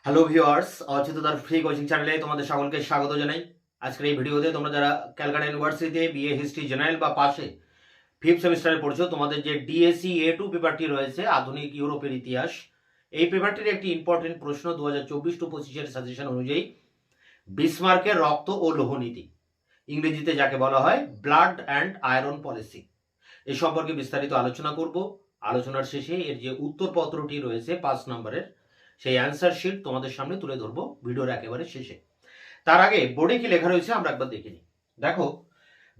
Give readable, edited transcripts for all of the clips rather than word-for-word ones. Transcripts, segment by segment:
Hello viewers, অচ্যুতদার free coaching চ্যানেলে তোমাদের সকলকে স্বাগত জানাই। আজকের এই ভিডিওতে তোমরা যারা ক্যালকাটা ইউনিভার্সিটিতে বিএ হিস্ট্রি জেনারেল বা পাশে ফিফথ সেমিস্টারে পড়ছো, তোমাদের যে ডিএসসি A2 পেপারটি রয়েছে আধুনিক ইউরোপের ইতিহাস, এই পেপারটির একটি ইম্পর্টেন্ট প্রশ্ন 2024-25 সাজেশন অনুযায়ী বিসমার্কের রক্ত ও লৌহনীতি, ইংরেজিতে যাকে বলা হয় ব্লাড অ্যান্ড আয়রন পলিসি, এ সম্পর্কে বিস্তারিত আলোচনা করব। আলোচনার শেষে এর যে উত্তরপত্রটি রয়েছে 5 নম্বরের, সেই অ্যান্সার শিট তোমাদের সামনে তুলে ধরবো ভিডিওর একেবারে শেষে। তার আগে বোর্ডে কি লেখা রয়েছে আমরা একবার দেখে নিই। দেখো,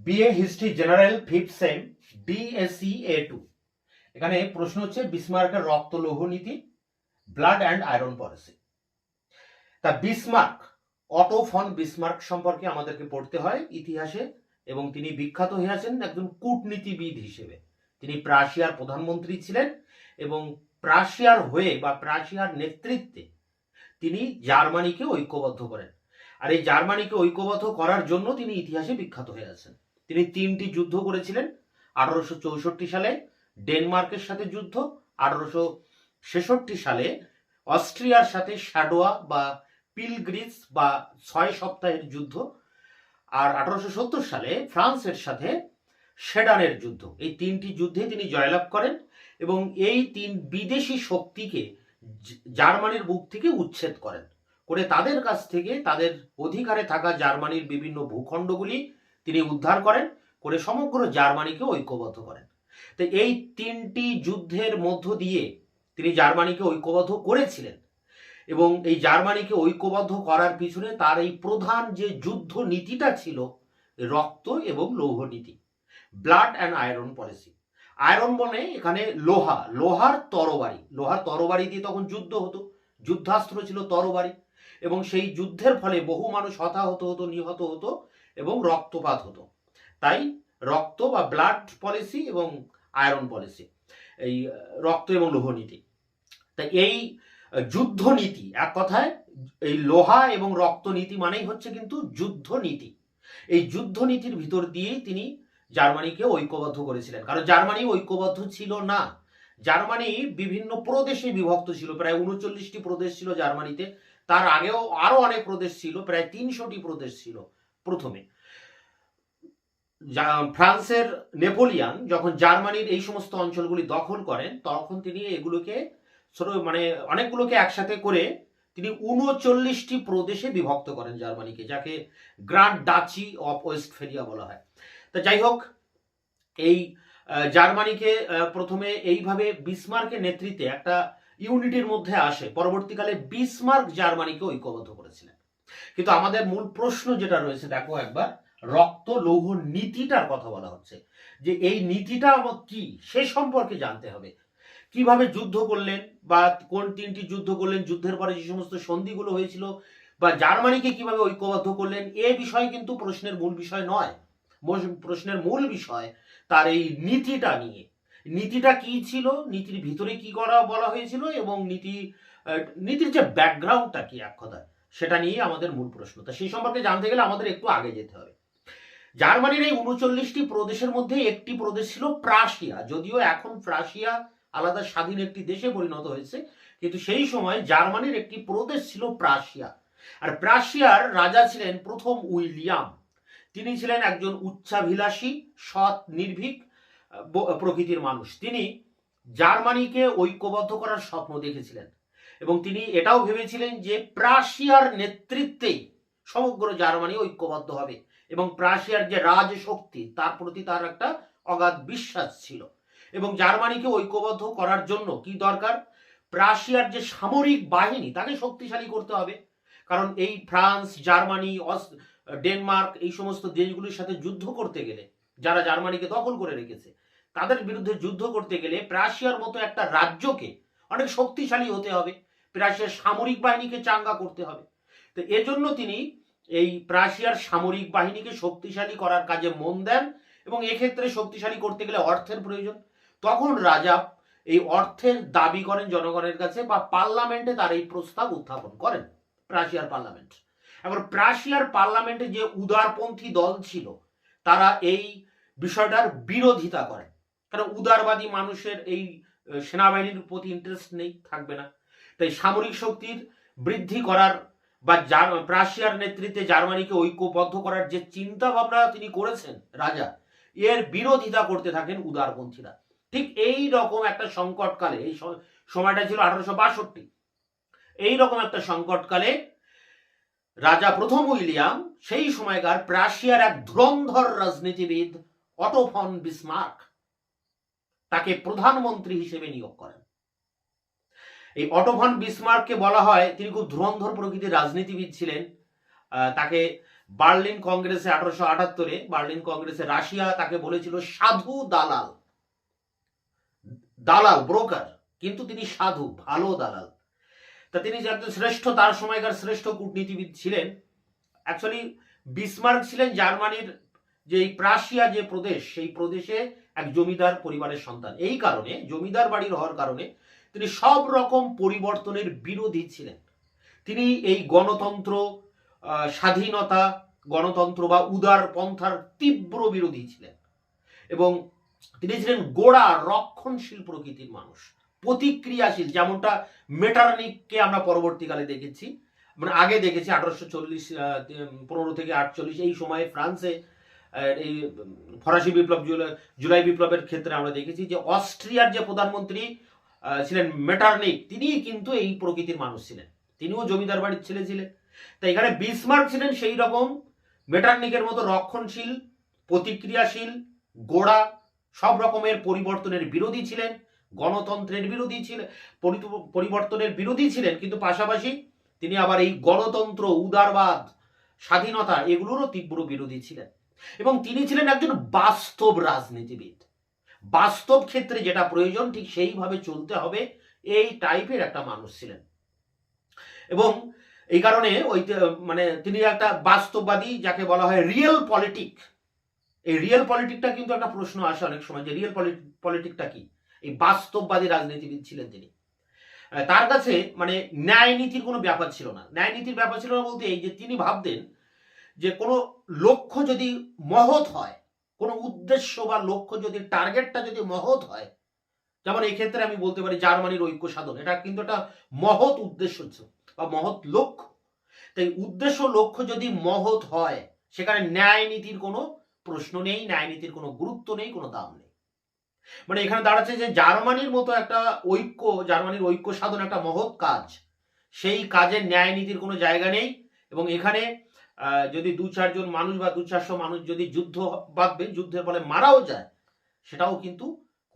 BA history general fifth same DSC A2, এখানে প্রশ্ন হচ্ছে বিসমার্কের রক্ত লৌহ নীতি, ব্লাড অ্যান্ড আয়রন পলিসি। তা বিসমার্ক, অটো ফন বিসমার্ক সম্পর্কে আমাদেরকে পড়তে হয় ইতিহাসে, এবং তিনি বিখ্যাত হয়ে আছেন একজন কূটনীতিবিদ হিসেবে। তিনি প্রাশিয়ার প্রধানমন্ত্রী ছিলেন এবং প্রাশিয়ার হয়ে বা প্রাশিয়ার নেতৃত্বে তিনি জার্মানিকে ঐক্যবদ্ধ করেন। আর এই জার্মানিকে ঐক্যবদ্ধ করার জন্য তিনি ইতিহাসে বিখ্যাত হয়ে আছেন। তিনি 3টি যুদ্ধ করেছিলেন। 1864 সালে ডেনমার্কের সাথে যুদ্ধ, 1866 সালে অস্ট্রিয়ার সাথে শ্যাডোয়া বা পিলগ্রিস বা 6 সপ্তাহের যুদ্ধ, আর 1870 সালে ফ্রান্সের সাথে সেডানের যুদ্ধ। এই 3টি যুদ্ধে তিনি জয়লাভ করেন এবং এই 3 বিদেশি শক্তিকে জার্মানির বুক থেকে উচ্ছেদ করেন, করে তাদের কাছ থেকে তাদের অধিকারে থাকা জার্মানির বিভিন্ন ভূখণ্ডগুলি তিনি উদ্ধার করেন, করে সমগ্র জার্মানিকে ঐক্যবদ্ধ করেন। তো এই 3টি যুদ্ধের মধ্য দিয়ে তিনি জার্মানিকে ঐক্যবদ্ধ করেছিলেন, এবং এই জার্মানিকে ঐক্যবদ্ধ করার পিছনে তার এই প্রধান যে যুদ্ধ নীতিটা ছিল রক্ত এবং লৌহ নীতি, blood and iron policy. Iron বলে এখানে লোহা, লোহার তরবারি দিয়ে তখন যুদ্ধ হতো, যুদ্ধাস্ত্র ছিল তরবারি, এবং সেই যুদ্ধের ফলে বহু মানুষ হতাহত হতো, নিহত হতো এবং রক্তপাত হতো। তাই রক্ত বা ব্লাড পলিসি এবং আয়রন পলিসি, এই রক্ত এবং লৌহ নীতি। তাই এই যুদ্ধ নীতি, এক কথায় এই লোহা এবং রক্ত নীতি মানেই হচ্ছে কিন্তু যুদ্ধ নীতি। এই যুদ্ধ নীতির ভিতর দিয়েই তিনি জার্মানিকে ঐক্যবদ্ধ করেছিলেন, কারণ জার্মানি ঐক্যবদ্ধ ছিল না। জার্মানি বিভিন্ন প্রদেশে বিভক্ত ছিল, প্রায় 39টি প্রদেশ ছিল জার্মানিতে। তার আগেও আরো অনেক প্রদেশ ছিল, প্রায় 300টি প্রদেশ ছিল। প্রথমে ফ্রান্সের নেপোলিয়ান যখন জার্মানির এই সমস্ত অঞ্চলগুলি দখল করেন, তখন তিনি এগুলোকে ছোট অনেকগুলোকে একসাথে করে তিনি 39টি প্রদেশে বিভক্ত করেন জার্মানিকে, যাকে গ্র্যান্ড ডাচি অফ ওয়েস্টফেলিয়া বলা হয়। তা যাই হোক, এই জার্মানিকে প্রথমে এইভাবে বিসমার্কের নেতৃত্বে একটা ইউনিটির মধ্যে আসে। পরবর্তীকালে বিসমার্ক জার্মানিকে ঐক্যবদ্ধ করেছিলেন। কিন্তু আমাদের মূল প্রশ্ন যেটা রয়েছে, দেখো একবার, রক্ত লৌহ নীতিটার কথা বলা হচ্ছে, যে এই নীতিটা কি সে সম্পর্কে জানতে হবে। কিভাবে যুদ্ধ করলেন বা কোন 3টি যুদ্ধ করলেন, যুদ্ধের পরে যে সমস্ত সন্ধিগুলো হয়েছিল, বা জার্মানিকে কিভাবে ঐক্যবদ্ধ করলেন, এ বিষয় কিন্তু প্রশ্নের মূল বিষয় নয়। প্রশ্নের মূল বিষয় তার এই নীতিটা নিয়ে। নীতিটা কি ছিল, নীতির ভিতরে কি করা বলা হয়েছিল, এবং নীতির যে ব্যাকগ্রাউন্ডটা কি, এক কথায় সেটা নিয়ে আমাদের মূল প্রশ্ন। তা সেই সম্পর্কে জানতে গেলে আমাদের একটু আগে যেতে হবে। জার্মানির এই 39টি প্রদেশের মধ্যে একটি প্রদেশ ছিল প্রাশিয়া। যদিও এখন প্রাশিয়া আলাদা স্বাধীন একটি দেশে পরিণত হয়েছে, কিন্তু সেই সময় জার্মানির একটি প্রদেশ ছিল প্রাশিয়া। আর প্রাশিয়ার রাজা ছিলেন প্রথম উইলিয়াম। তিনি ছিলেন একজন উচ্চাভিলাষী, সৎ, নির্ভীক প্রকৃতির মানুষ। তিনি জার্মানিকে ঐক্যবদ্ধ করার স্বপ্ন দেখেছিলেন, এবং তিনি এটাও ভেবেছিলেন যে প্রাশিয়ার নেতৃত্বেই সমগ্র জার্মানি ঐক্যবদ্ধ হবে, এবং প্রাশিয়ার যে রাজশক্তি তার প্রতি তার একটা অগাধ বিশ্বাস ছিল। এবং জার্মানিকে ঐক্যবদ্ধ করার জন্য কি দরকার, প্রাশিয়ার যে সামরিক বাহিনী তাকে শক্তিশালী করতে হবে। কারণ এই ফ্রান্স, জার্মানি, ডেনমার্ক, এই সমস্ত দেশগুলির সাথে যুদ্ধ করতে গেলে, যারা জার্মানিকে দখল করে রেখেছে, তাদের বিরুদ্ধে যুদ্ধ করতে গেলে প্রাশিয়ার মতো একটা রাজ্যকে অনেক শক্তিশালী হতে হবে, প্রাশিয়ার সামরিক বাহিনীকে চাঙ্গা করতে হবে। তো এজন্য তিনি এই প্রাশিয়ার সামরিক বাহিনীকে শক্তিশালী করার কাজে মন দেন, এবং এক্ষেত্রে শক্তিশালী করতে গেলে অর্থের প্রয়োজন। তখন রাজা এই অর্থের দাবি করেন জনগণের কাছে, বা পার্লামেন্টে তার এই প্রস্তাব উত্থাপন করেন, প্রাশিয়ার পার্লামেন্ট। এবার প্রাশিয়ার পার্লামেন্টে যে উদারপন্থী দল ছিল, তারা এই বিষয়টার বিরোধিতা করেন, কারণ উদারবাদী মানুষের এই সেনাবাহিনীর প্রতি ইন্টারেস্ট নেই, থাকবে না। তাই সামরিক শক্তির বৃদ্ধি করার বা প্রাশিয়ার নেতৃত্বে জার্মানিকে ঐক্যবদ্ধ করার যে চিন্তা ভাবনা তিনি করেছেন রাজা, এর বিরোধিতা করতে থাকেন উদারপন্থীরা। ঠিক এই রকম একটা সংকটকালে, এই সময়টা ছিল 1862, এই রকম একটা সংকটকালে রাজা প্রথম উইলিয়াম সেই সময়কার প্রাশিয়ার এক ধুরন্ধর রাজনীতিবিদ অটো ফন বিসমার্ক তাকে প্রধানমন্ত্রী হিসেবে নিয়োগ করেন। এই অটো ফন বিসমার্ককে বলা হয় তিনি খুব ধুরন্ধর প্রকৃতির রাজনীতিবিদ ছিলেন। তাকে বার্লিন কংগ্রেসে 1878 বার্লিন কংগ্রেসে রাশিয়া তাকে বলেছিল সাধু দালাল, দালাল ব্রোকার, কিন্তু তিনি সাধু, ভালো দালাল। তা তিনি একজন শ্রেষ্ঠ, তার সময়কার শ্রেষ্ঠ কূটনীতিবিদ ছিলেন। অ্যাকচুয়ালি বিসমার্ক ছিলেন জার্মানির যে প্রাশিয়া যে প্রদেশ, সেই প্রদেশে এক জমিদার পরিবারের সন্তান। এই কারণে, জমিদার বাড়ির হওয়ার কারণে তিনি সব রকম পরিবর্তনের বিরোধী ছিলেন। তিনি এই গণতন্ত্র, স্বাধীনতা, গণতন্ত্র বা উদার পন্থার তীব্র বিরোধী ছিলেন এবং তিনি ছিলেন গোড়া রক্ষণশীল প্রকৃতির মানুষ, প্রতিক্রিয়াশীল, যেমনটা মেটারনিককে আমরা পরবর্তীকালে দেখেছি, মানে আগে দেখেছি 1840 থেকে 48 এই সময়ে ফ্রান্সে এই ফরাসি বিপ্লব, জুলাই বিপ্লবের ক্ষেত্রে আমরা দেখেছি যে অস্ট্রিয়ার যে প্রধানমন্ত্রী ছিলেন মেটারনিক, তিনি কিন্তু এই প্রকৃতির মানুষ ছিলেন, তিনিও জমিদার বাড়ির ছেলে ছিলেন। তাই এখানে বিসমার্ক ছিলেন সেই রকম মেটারনিকের মতো রক্ষণশীল, প্রতিক্রিয়াশীল, গোড়া, সব রকমের পরিবর্তনের বিরোধী ছিলেন, গণতন্ত্রের বিরোধী ছিলেন, পরিবর্তনের বিরোধী ছিলেন, কিন্তু পাশাপাশি তিনি আবার এই গণতন্ত্র, উদারবাদ, স্বাধীনতা এগুলোরও তীব্র বিরোধী ছিলেন। এবং তিনি ছিলেন একজন বাস্তব রাজনীতিবিদ, বাস্তব ক্ষেত্রে যেটা প্রয়োজন ঠিক সেইভাবে চলতে হবে, এই টাইপের একটা মানুষ ছিলেন। এবং এই কারণে ওই মানে তিনি একটা বাস্তববাদী, যাকে বলা হয় রিয়েল পলিটিক। এই রিয়েল পলিটিকটা কিন্তু একটা প্রশ্ন আসে অনেক সময় যে রিয়েল পলিটিকটা কি। এই বাস্তববাদী রাজনীতিবিদ ছিলেন তিনি। তার কাছে মানে ন্যায় নীতির কোনো ব্যাপার ছিল না। ন্যায় নীতির ব্যাপার ছিল না বলতে এই যে তিনি ভাবতেন যে কোনো লক্ষ্য যদি মহৎ হয়, কোনো উদ্দেশ্য বা লক্ষ্য যদি, টার্গেটটা যদি মহৎ হয়, যেমন এই ক্ষেত্রে আমি বলতে পারি জার্মানির ঐক্য সাধন, এটা কিন্তু একটা মহৎ উদ্দেশ্য বা মহৎ লক্ষ্য। তাই উদ্দেশ্য লক্ষ্য যদি মহৎ হয়, সেখানে ন্যায় নীতির কোনো প্রশ্ন নেই, ন্যায় নীতির কোনো গুরুত্ব নেই, কোনো দাম নেই। মানে এখানে দাঁড়াচ্ছে যে জার্মানির মতো একটা ঐক্য, জার্মানির ঐক্য সাধন একটা মহৎ কাজ, সেই কাজের ন্যায় নীতির কোনো জায়গা নেই। এবং এখানে যদি 2-4 জন মানুষ বা 200-400 মানুষ যদি যুদ্ধ বাঁধবে, যুদ্ধের ফলে মারাও যায়, সেটাও কিন্তু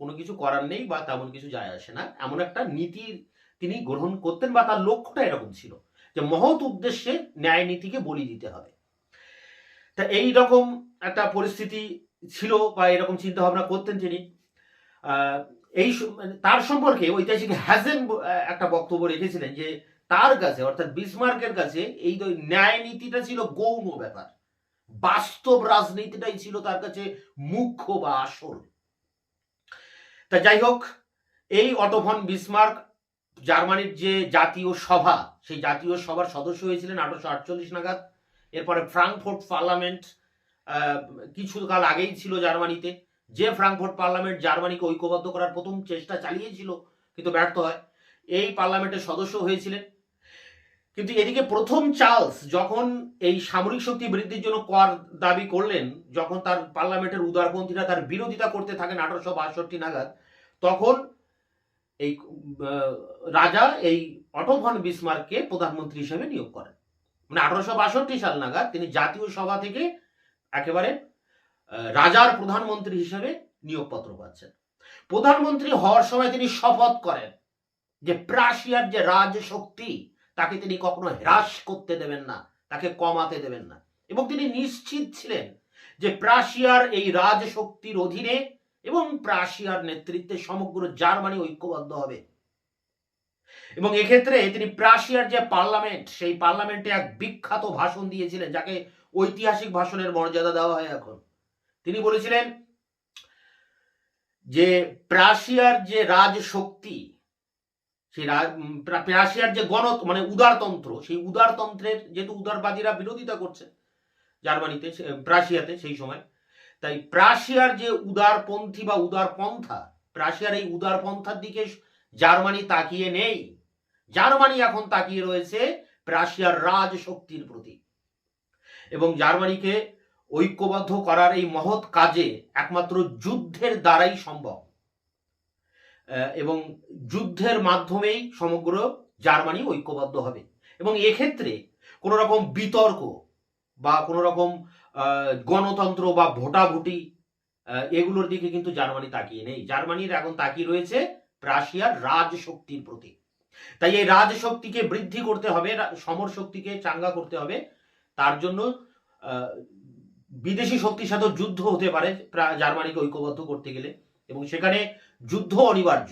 কোনো কিছু করার নেই বা তেমন কিছু যায় আসে না, এমন একটা নীতি তিনি গ্রহণ করতেন বা তার লক্ষ্যটা এরকম ছিল যে মহৎ উদ্দেশ্যে ন্যায় নীতিকে বলি দিতে হবে। তা এই রকম একটা পরিস্থিতি ছিল বা এরকম চিন্তা ভাবনা করতেন তিনি। এই তার সম্পর্কে ঐতিহাসিক হ্যাজেন একটা বক্তব্য রেখেছিলেন যে তার কাছে, অর্থাৎ বিসমার্কের কাছে এই ন্যায় নীতিটা ছিল গৌণ ব্যাপার, বাস্তব রাজনীতিটাই ছিল তার কাছে মুখ্য বা আসল। তা যাই হোক, এই অটো ফন বিসমার্ক জার্মানির যে জাতীয় সভা, সেই জাতীয় সভার সদস্য হয়েছিলেন 1848 নাগাদ। এরপরে ফ্রাঙ্কফুর্ট পার্লামেন্ট কিছু কাল আগেই ছিল জার্মানিতে, যে ফ্রাঙ্কফুর্ট পার্লামেন্ট জার্মানিকে ঐক্যবদ্ধ করার প্রথম চেষ্টা চালিয়েছিল কিন্তু ব্যর্থ হয়, এই পার্লামেন্টের সদস্য হয়েছিলেন। কিন্তু এদিকে প্রথম চার্লস যখন এই সামরিক শক্তি বৃদ্ধির জন্য কর দাবি করলেন, যখন তার পার্লামেন্টের উদারপন্থীরা তার বিরোধিতা করতে থাকেন 1862 নাগাদ, তখন এই রাজা এই অটো ফন বিসমার্ককে প্রধানমন্ত্রী হিসেবে নিয়োগ করেন। মানে 1862 সাল নাগাদ তিনি জাতীয় সভা থেকে একেবারে রাজার প্রধানমন্ত্রী হিসেবে নিয়োগপত্র পাচ্ছেন। প্রধানমন্ত্রী হওয়ার সময় তিনি শপথ করেন যে প্রাশিয়ার যে রাজশক্তি, তাকে তিনি কখনো হ্রাস করতে দেবেন না, তাকে কমাতে দেবেন না। এবং তিনি নিশ্চিত ছিলেন যে প্রাশিয়ার এই রাজশক্তির অধীনে এবং প্রাশিয়ার নেতৃত্বে সমগ্র জার্মানি ঐক্যবদ্ধ হবে। এবং এক্ষেত্রে তিনি প্রাশিয়ার যে পার্লামেন্ট, সেই পার্লামেন্টে এক বিখ্যাত ভাষণ দিয়েছিলেন, যাকে ঐতিহাসিক ভাষণের মর্যাদা দেওয়া হয় এখন। তিনি বলেছিলেন যে প্রাশিয়ার যে রাজশক্তি, সেই প্রাশিয়ার যে মানে উদারতন্ত্র, সেই উদারতন্ত্রের, যেহেতু উদারবাদীরা বিরোধিতা করছে জার্মানিতে, প্রাশিয়াতে সেই সময়, তাই প্রাশিয়ার যে উদারপন্থী বা উদারপন্থা, প্রাশিয়ার এই উদারপন্থার দিকে জার্মানি তাকিয়ে নেই, জার্মানি এখন তাকিয়ে রয়েছে রাশিয়ার রাজশক্তির প্রতি, এবং জার্মানিকে ঐক্যবদ্ধ করার এই মহৎ কাজে একমাত্র যুদ্ধের দ্বারাই সম্ভব, এবং যুদ্ধের মাধ্যমেই সমগ্র জার্মানি ঐক্যবদ্ধ হবে। এবং এক্ষেত্রে কোনো রকম বিতর্ক বা কোনো রকম গণতন্ত্র বা ভোটাভুটি এগুলোর দিকে কিন্তু জার্মানি তাকিয়ে নেই। জার্মানির এখন তাকিয়ে রয়েছে রাশিয়ার রাজশক্তির প্রতি। তাই এই রাজশক্তিকে বৃদ্ধি করতে হবে, সমর শক্তিকে চাঙ্গা করতে হবে। তার জন্য বিদেশি শক্তির সাথে যুদ্ধ হতে পারে জার্মানিকে ঐক্যবদ্ধ করতে গেলে, এবং সেখানে যুদ্ধ অনিবার্য,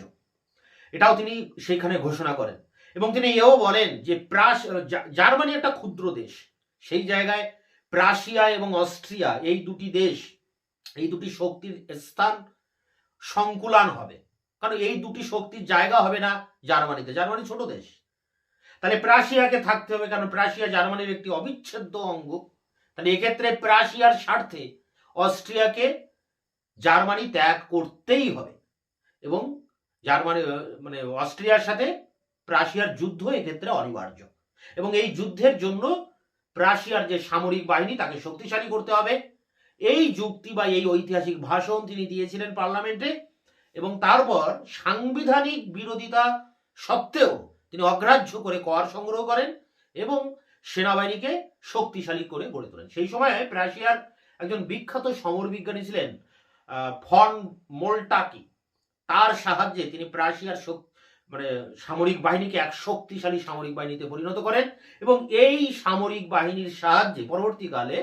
এটাও তিনি সেখানে ঘোষণা করেন। এবং তিনি এও বলেন যে জার্মানি একটা ক্ষুদ্র দেশ, সেই জায়গায় রাশিয়া এবং অস্ট্রিয়া এই দুটি দেশ, এই দুটি শক্তির স্থান সংকুলান হবে, কারণ এই দুটি শক্তির জায়গা হবে না জার্মানিতে। জার্মানি ছোট দেশ, তাহলে রাশিয়াকে থাকতে হবে, কারণ রাশিয়া জার্মানির একটি অবিচ্ছেদ্য অঙ্গ। তাহলে এক্ষেত্রে রাশিয়ার স্বার্থে অস্ট্রিয়াকে জার্মানি ত্যাগ করতেই হবে, এবং জার্মানি মানে অস্ট্রিয়ার সাথে রাশিয়ার যুদ্ধ এক্ষেত্রে অনিবার্য। এবং এই যুদ্ধের জন্য রাশিয়ার যে সামরিক বাহিনী তাকে শক্তিশালী করতে হবে। এই যুক্তি বা এই ঐতিহাসিক ভাষণ তিনি দিয়েছিলেন পার্লামেন্টে, এবং তারপর সাংবিধানিক বিরোধিতা সত্ত্বেও তিনি অগ্রাহ্য করে কর সংগ্রহ করেন এবং সেনাবাহিনীকে শক্তিশালী করে গড়ে তোলেন। সেই সময় রাশিয়ার একজন বিখ্যাত সমরবিজ্ঞানী ছিলেন ফন মোলটাকি। তার সাহায্যে তিনি রাশিয়ার সামরিক বাহিনীকে এক শক্তিশালী সামরিক বাহিনীতে পরিণত করেন, এবং এই সামরিক বাহিনীর সাহায্যে পরবর্তীকালে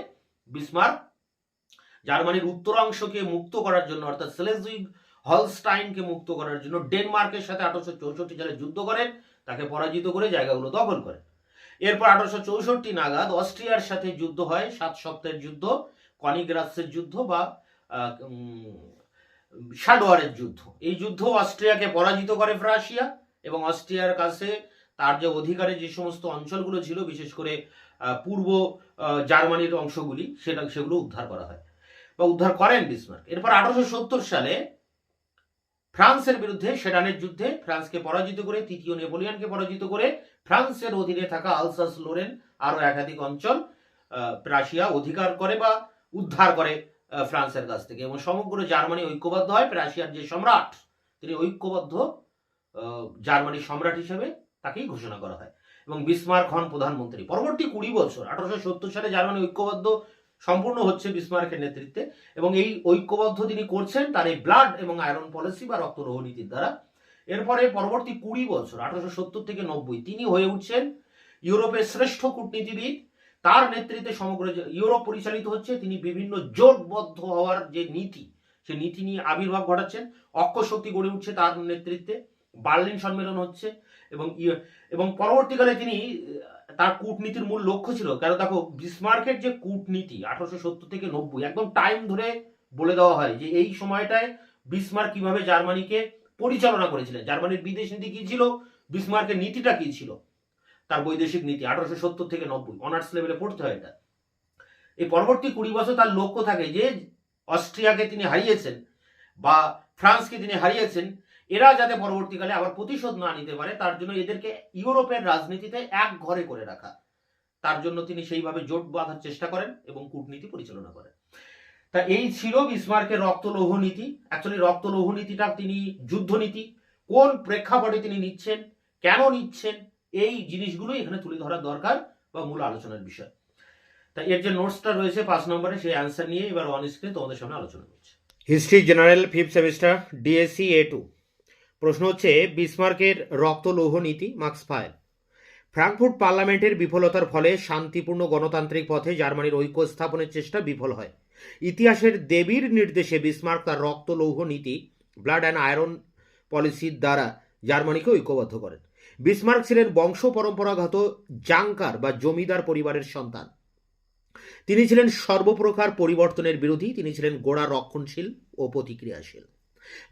বিসমার্ক জার্মানির উত্তরাংশকে মুক্ত করার জন্য, অর্থাৎ স্লেজউইগ হলস্টাইনকে মুক্ত করার জন্য ডেনমার্কের সাথে 1864 সালে যুদ্ধ করেন, তাকে পরাজিত করে জায়গাগুলো দখল করেন। এরপর 1864 নাগাদ অস্ট্রিয়ার সাথে যুদ্ধ হয়, 7 সপ্তাহের যুদ্ধ, কনিগ্রাসের যুদ্ধ বা শাডোয়ারের যুদ্ধ। এই যুদ্ধ অস্ট্রিয়াকে পরাজিত করে রাশিয়া, এবং অস্ট্রিয়ার কাছে তার যে অধিকারে যে সমস্ত অঞ্চলগুলো ছিল, বিশেষ করে পূর্ব জার্মানির অংশগুলি, সেগুলো উদ্ধার করা হয় বা উদ্ধার করেন বিসমার্ক। এরপর 1870 সালে ফ্রান্সের বিরুদ্ধে সেডানের যুদ্ধে ফ্রান্সকে পরাজিত করে, তৃতীয় নেপোলিয়নকে পরাজিত করে ফ্রান্সের অধীনে থাকা আলসাস লোরেন আরো একাধিক অঞ্চল রাশিয়া অধিকার করে বা উদ্ধার করে ফ্রান্সের কাছ থেকে, এবং সমগ্র জার্মানি ঐক্যবদ্ধ হয়। রাশিয়ার যে সম্রাট, তিনি ঐক্যবদ্ধ জার্মানির সম্রাট হিসেবে তাকেই ঘোষণা করা হয়, এবং বিসমার্ক হন প্রধানমন্ত্রী। পরবর্তী 20 বছর 1870 সালে জার্মানি ঐক্যবদ্ধ সম্পূর্ণ হচ্ছে বিসমার্কের নেতৃত্বে, এবং এই ঐক্যবদ্ধ তিনি করছেন তার এই ব্লাড এবং আয়রন পলিসি বা রক্তরোহ নীতির দ্বারা। এরপরে পরবর্তী 20 বছর 1870 থেকে 90 তিনি হয়ে উঠছেন ইউরোপের শ্রেষ্ঠ কূটনীতিবিদ। তার নেতৃত্বে সমগ্র ইউরোপ পরিচালিত হচ্ছে। তিনি বিভিন্ন জোটবদ্ধ হওয়ার যে নীতি, সে নীতি নিয়ে আবির্ভাব ঘটাচ্ছেন। অক্ষশক্তি গড়ে উঠছে তার নেতৃত্বে, বার্লিন সম্মেলন হচ্ছে, এবং পরবর্তীকালে তিনি তার কূটনীতির মূল লক্ষ্য ছিল, কারণ দেখো বিসমার্কের যে কূটনীতি 1870 থেকে 90 একদম টাইম ধরে বলে দেওয়া হয় যে এই সময়টায় বিসমার্ক কিভাবে জার্মানিকে পরিচালনা করেছিলেন, জার্মানির বিদেশ নীতি কি ছিল, বিসমার্কের নীতিটা কি ছিল, তার বৈদেশিক নীতি 1870 থেকে 90 অনার্স লেভেলে পড়তে হয় এটা। এই পরবর্তী 20 বছর তার লক্ষ্য থাকে যে অস্ট্রিয়াকে তিনি হারিয়েছেন বা ফ্রান্সকে তিনি হারিয়েছেন, এরা যাতে পরবর্তীকালে আবার প্রতিশোধ না নিতে পারে, তার জন্য এদেরকে ইউরোপের রাজনীতিতে এক ঘরে করে রাখা। তার জন্য তিনি সেইভাবে জোট বাঁধার চেষ্টা করেন এবং কূটনীতি পরিচালনা করেন। তা এই ছিল বিসমার্কের রক্তলৌহ নীতি। অ্যাকচুয়ালি রক্তলৌহ নীতিটা তিনি যুদ্ধনীতি, কোন প্রেক্ষাপটে তিনি নিচ্ছেন, কেন নিচ্ছেন, এই জিনিসগুলো এখানে তুলে ধরা দরকার বা মূল আলোচনার বিষয়। তাই এর যে নোটসটা রয়েছে 5 নম্বরে, সেই অ্যান্সার নিয়ে এবার অন স্ক্রিনে তোমাদের সামনে আলোচনা করছি। History general 5th semester DSC A2। প্রশ্ন হচ্ছে বিসমার্কের রক্তলৌহ নীতি। মার্কস 5। ফ্রাঙ্কফুর্ট পার্লামেন্টের বিফলতার ফলে শান্তিপূর্ণ গণতান্ত্রিক পথে জার্মানির ঐক্য স্থাপনের চেষ্টা বিফল হয়। ইতিহাসের দেবীর নির্দেশে বিসমার্ক তার রক্তলৌহ নীতি ব্লাড অ্যান্ড আয়রন পলিসির দ্বারা জার্মানিকে ঐক্যবদ্ধ করেন। বিসমার্ক ছিলেন বংশ পরম্পরাগত জাঙ্কার বা জমিদার পরিবারের সন্তান। তিনি ছিলেন সর্বপ্রকার পরিবর্তনের বিরোধী। তিনি ছিলেন গোড়া রক্ষণশীল ও প্রতিক্রিয়াশীল।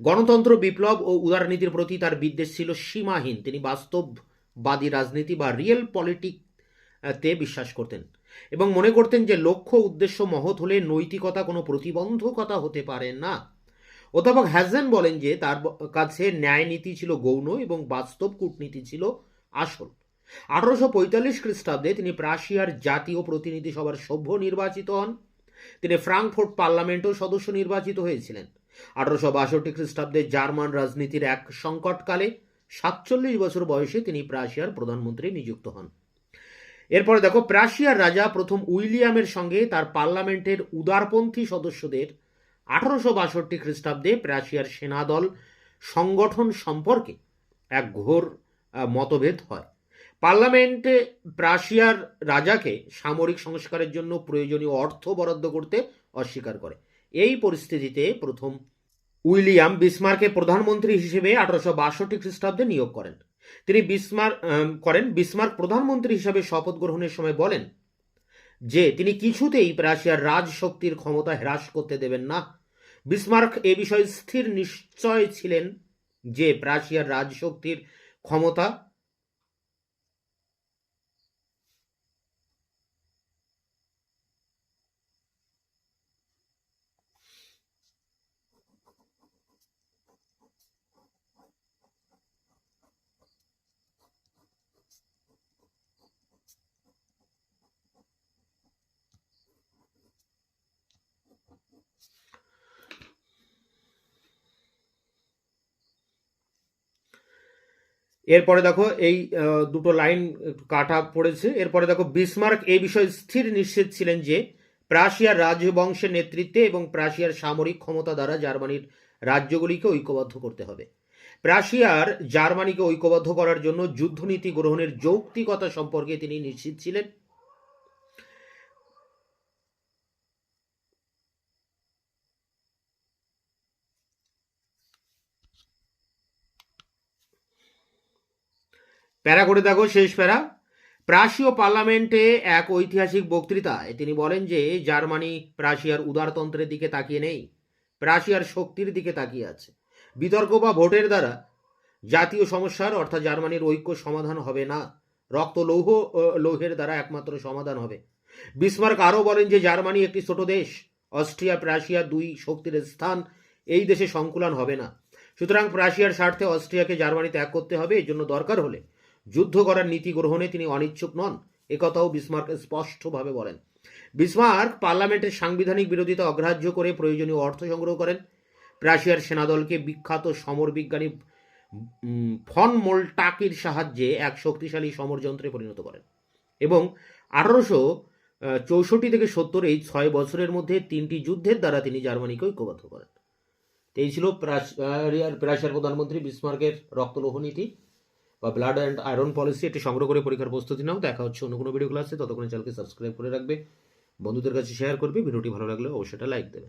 গণতন্ত্র, বিপ্লব ও উদারনীতির প্রতি তার বিদ্বেষ ছিল সীমাহীন। তিনি বাস্তববাদী রাজনীতি বা রিয়েল পলিটিকতে বিশ্বাস করতেন এবং মনে করতেন যে লক্ষ্য উদ্দেশ্য মহৎ হলে নৈতিকতা কোনো প্রতিবন্ধকতা হতে পারে না। অধ্যাপক হ্যাজেন বলেন যে তার কাছে ন্যায় নীতি ছিল গৌণ এবং বাস্তব কূটনীতি ছিল আসল। 1845 খ্রিস্টাব্দে তিনি প্রাশিয়ার জাতীয় প্রতিনিধি সভার সভ্য নির্বাচিত হন। তিনি ফ্রাঙ্কফুর্ট পার্লামেন্টেও সদস্য নির্বাচিত হয়েছিলেন। 1862 খ্রিস্টাব্দে জার্মান রাজনীতির এক সংকটকালে 47 বছর বয়সে তিনি প্রাশিয়ার প্রধানমন্ত্রী নিযুক্ত হন। এরপরে দেখো, প্রাশিয়ার রাজা প্রথম উইলিয়ামের সঙ্গে তার পার্লামেন্টের উদারপন্থী সদস্যদের 1862 খ্রিস্টাব্দে প্রাশিয়ার সেনাদল সংগঠন সম্পর্কে এক ঘোর মতভেদ হয়। পার্লামেন্টে প্রাশিয়ার রাজাকে সামরিক সংস্কারের জন্য প্রয়োজনীয় অর্থ বরাদ্দ করতে অস্বীকার করে। এই পরিস্থিতিতে প্রথম উইলিয়াম বিসমার্ককে প্রধানমন্ত্রী হিসেবে 1862 খ্রিস্টাব্দে নিয়োগ করেন। তিনি বিসমার্ক প্রধানমন্ত্রী হিসেবে শপথ গ্রহণের সময় বলেন যে তিনি কিছুতেই প্রাশিয়ার রাজশক্তির ক্ষমতা হ্রাস করতে দেবেন না। বিসমার্ক এ বিষয়ে স্থির নিশ্চয় ছিলেন যে প্রাশিয়ার রাজশক্তির ক্ষমতা এরপরে দেখো এই দুটো লাইন একটু কাটা পড়েছে। এরপরে দেখো, বিসমার্ক এই বিষয়ে স্থির নিশ্চিত ছিলেন যে প্রাশিয়ার রাজবংশের নেতৃত্বে এবং প্রাশিয়ার সামরিক ক্ষমতা দ্বারা জার্মানির রাজ্যগুলিকে ঐক্যবদ্ধ করতে হবে। প্রাশিয়ার জার্মানিকে ঐক্যবদ্ধ করার জন্য যুদ্ধনীতি গ্রহণের যৌক্তিকতা সম্পর্কে তিনি নিশ্চিত ছিলেন। প্যারা করে দেখো, শেষ প্যারা। প্রাশীয় পার্লামেন্টে এক ঐতিহাসিক বক্তৃতায় তিনি বলেন যে জার্মানি প্রাশিয়ার উদারতন্ত্রের দিকে তাকিয়ে নেই, প্রাশিয়ার শক্তির দিকে তাকিয়ে আছে। বিতর্ক বা ভোটের দ্বারা জাতীয় সমস্যার অর্থাৎ জার্মানির ঐক্য সমাধান হবে না, লৌহের দ্বারা একমাত্র সমাধান হবে। বিসমার্ক আরও বলেন যে জার্মানি একটি ছোট দেশ, অস্ট্রিয়া প্রাশিয়া দুই শক্তির স্থান, এই দেশে সংকুলান হবে না। সুতরাং প্রাশিয়ার স্বার্থে অস্ট্রিয়াকে জার্মানি ত্যাগ করতে হবে। এর জন্য দরকার হলে যুদ্ধ করার নীতি গ্রহণে তিনি অনিচ্ছুক নন, একথাও বিসমার্ক স্পষ্টভাবে বলেন। বিসমার্ক পার্লামেন্টের সাংবিধানিক বিরোধিতা অগ্রাহ্য করে প্রয়োজনীয় অর্থ সংগ্রহ করেন। প্রাশিয়ার সেনাদলকে বিখ্যাত সমর বিজ্ঞানী ফন মোলটাকির সাহায্যে এক শক্তিশালী সমরযন্ত্রে পরিণত করেন এবং 1864 থেকে 70 এই 6 বছরের মধ্যে 3টি যুদ্ধের দ্বারা তিনি জার্মানিকে ঐক্যবদ্ধ করেন। এই ছিল প্রাশিয়ার প্রধানমন্ত্রী বিসমার্কের রক্তলৌহ নীতি বা ব্লাড অ্যান্ড আয়রন পলিসি। এটি সংগ্রহ করে পরীক্ষার প্রস্তুতি নাও। দেখা হচ্ছে অন্য কোনো ভিডিও ক্লাসে। ততক্ষণে চ্যানেলকে সাবস্ক্রাইব করে রাখবে, বন্ধুদের কাছে শেয়ার করবে। ভিডিওটি ভালো লাগলে অবশ্যই লাইক দেবে।